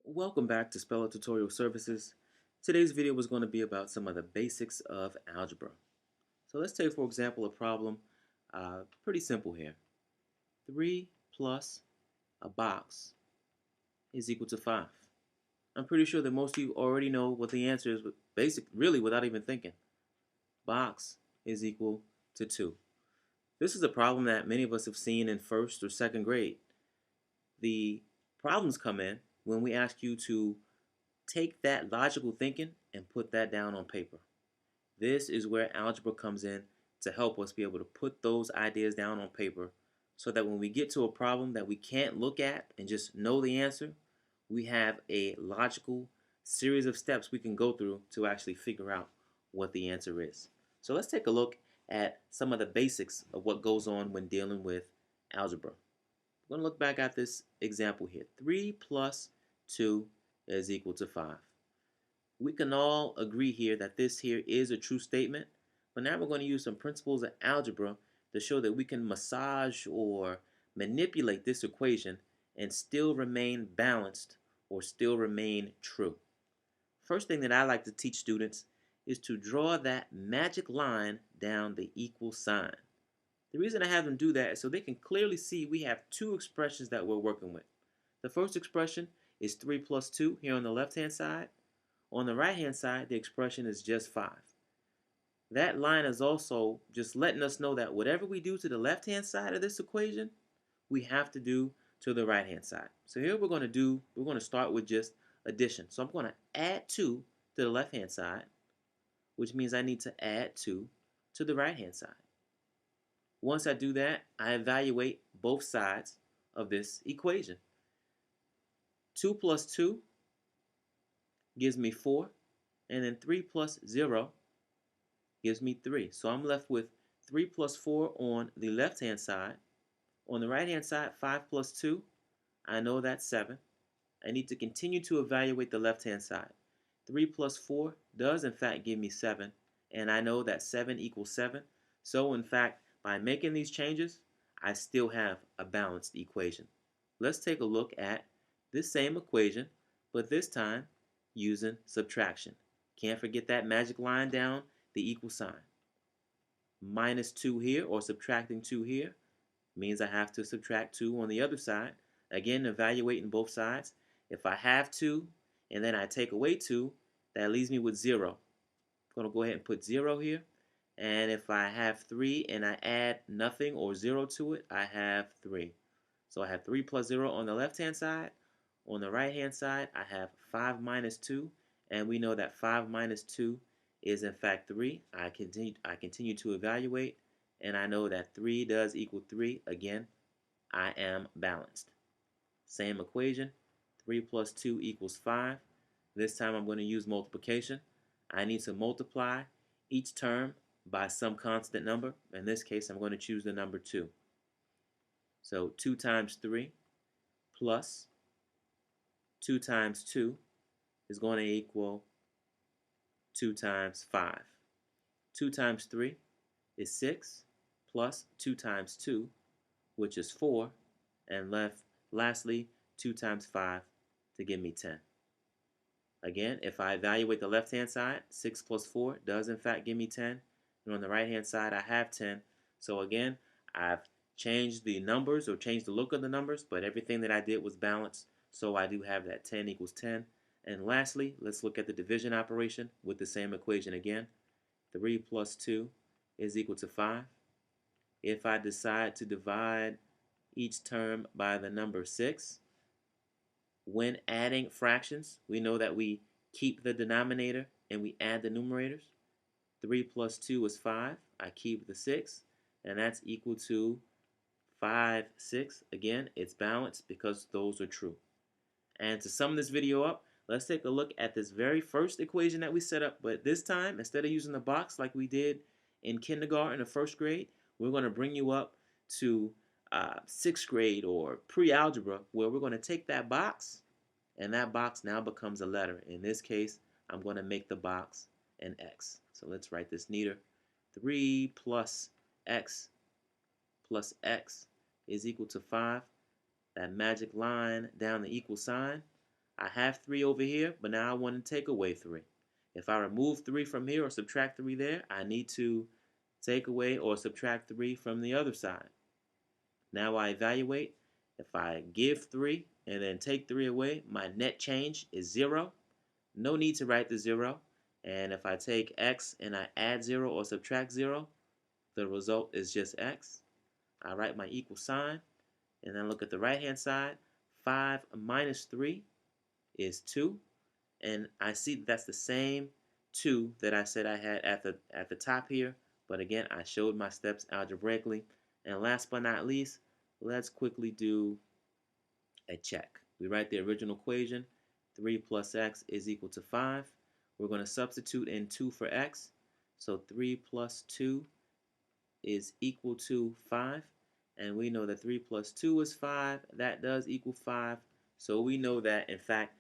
Welcome back to Speller Tutorial Services. Today's video is going to be about some of the basics of algebra. So let's take, for example, a problem pretty simple here. 3 plus a box is equal to 5. I'm pretty sure that most of you already know what the answer is, but really without even thinking. Box is equal to 2. This is a problem that many of us have seen in first or second grade. The problems come in when we ask you to take that logical thinking and put that down on paper. This is where algebra comes in to help us be able to put those ideas down on paper so that when we get to a problem that we can't look at and just know the answer, we have a logical series of steps we can go through to actually figure out what the answer is. So let's take a look at some of the basics of what goes on when dealing with algebra. We're going to look back at this example here. 3 plus 2 is equal to 5. We can all agree here that this here is a true statement, but now we're going to use some principles of algebra to show that we can massage or manipulate this equation and still remain balanced or still remain true. First thing that I like to teach students is to draw that magic line down the equal sign. The reason I have them do that is so they can clearly see we have two expressions that we're working with. The first expression is 3 plus 2 here on the left-hand side. On the right-hand side, the expression is just 5. That line is also just letting us know that whatever we do to the left-hand side of this equation, we have to do to the right-hand side. So here we're going to start with just addition. So I'm going to add 2 to the left-hand side, which means I need to add 2 to the right-hand side. Once I do that, I evaluate both sides of this equation. 2 plus 2 gives me 4, and then 3 plus 0 gives me 3. So I'm left with 3 plus 4 on the left-hand side. On the right-hand side, 5 plus 2, I know that's 7. I need to continue to evaluate the left-hand side. 3 plus 4 does in fact give me 7, and I know that 7 equals 7. So in fact, by making these changes, I still have a balanced equation. Let's take a look at this same equation, but this time using subtraction. Can't forget that magic line down the equal sign. Minus 2 here, or subtracting 2 here, means I have to subtract 2 on the other side. Again, evaluating both sides. If I have 2 and then I take away 2, that leaves me with 0. I'm going to go ahead and put 0 here. And if I have 3 and I add nothing or 0 to it, I have 3. So I have 3 plus 0 on the left-hand side. On the right-hand side, I have 5 minus 2. And we know that 5 minus 2 is in fact 3. I continue to evaluate, and I know that 3 does equal 3. Again, I am balanced. Same equation, 3 plus 2 equals 5. This time I'm going to use multiplication. I need to multiply each term by some constant number. In this case, I'm going to choose the number 2. So 2 times 3 plus 2 times 2 is going to equal 2 times 5. 2 times 3 is 6 plus 2 times 2, which is 4, and lastly 2 times 5 to give me 10. Again, if I evaluate the left-hand side, 6 plus 4 does in fact give me 10. And on the right-hand side, I have 10. So again, I've changed the numbers or changed the look of the numbers, but everything that I did was balanced. So I do have that 10 equals 10. And lastly, let's look at the division operation with the same equation again. 3 plus 2 is equal to 5. If I decide to divide each term by the number 6, when adding fractions, we know that we keep the denominator and we add the numerators. 3 plus 2 is 5. I keep the 6, and that's equal to 5, 6. Again, it's balanced because those are true. And to sum this video up, let's take a look at this very first equation that we set up. But this time, instead of using the box like we did in kindergarten or first grade, we're going to bring you up to 6th grade or pre-algebra, where we're going to take that box, and that box now becomes a letter. In this case, I'm going to make the box an X. So let's write this neater. 3 plus X is equal to 5. that magic line down the equal sign. I have 3 over here, but now I want to take away 3. If I remove 3 from here or subtract 3 there, I need to take away or subtract 3 from the other side. Now I evaluate. If I give 3 and then take 3 away, my net change is 0. No need to write the 0. And if I take x and I add 0 or subtract 0, the result is just x. I write my equal sign and then look at the right hand side. 5 minus 3 is 2. And I see that that's the same 2 that I said I had at the top here. But again, I showed my steps algebraically. And last but not least, let's quickly do a check. We write the original equation. 3 plus x is equal to 5. We're going to substitute in 2 for x. So 3 plus 2 is equal to 5. And we know that 3 plus 2 is 5. That does equal 5. So we know that, in fact,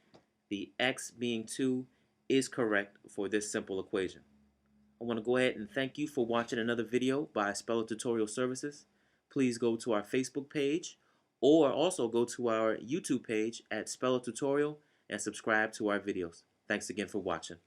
the x being 2 is correct for this simple equation. I want to go ahead and thank you for watching another video by Speller Tutorial Services. Please go to our Facebook page or also go to our YouTube page at Speller Tutorial and subscribe to our videos. Thanks again for watching.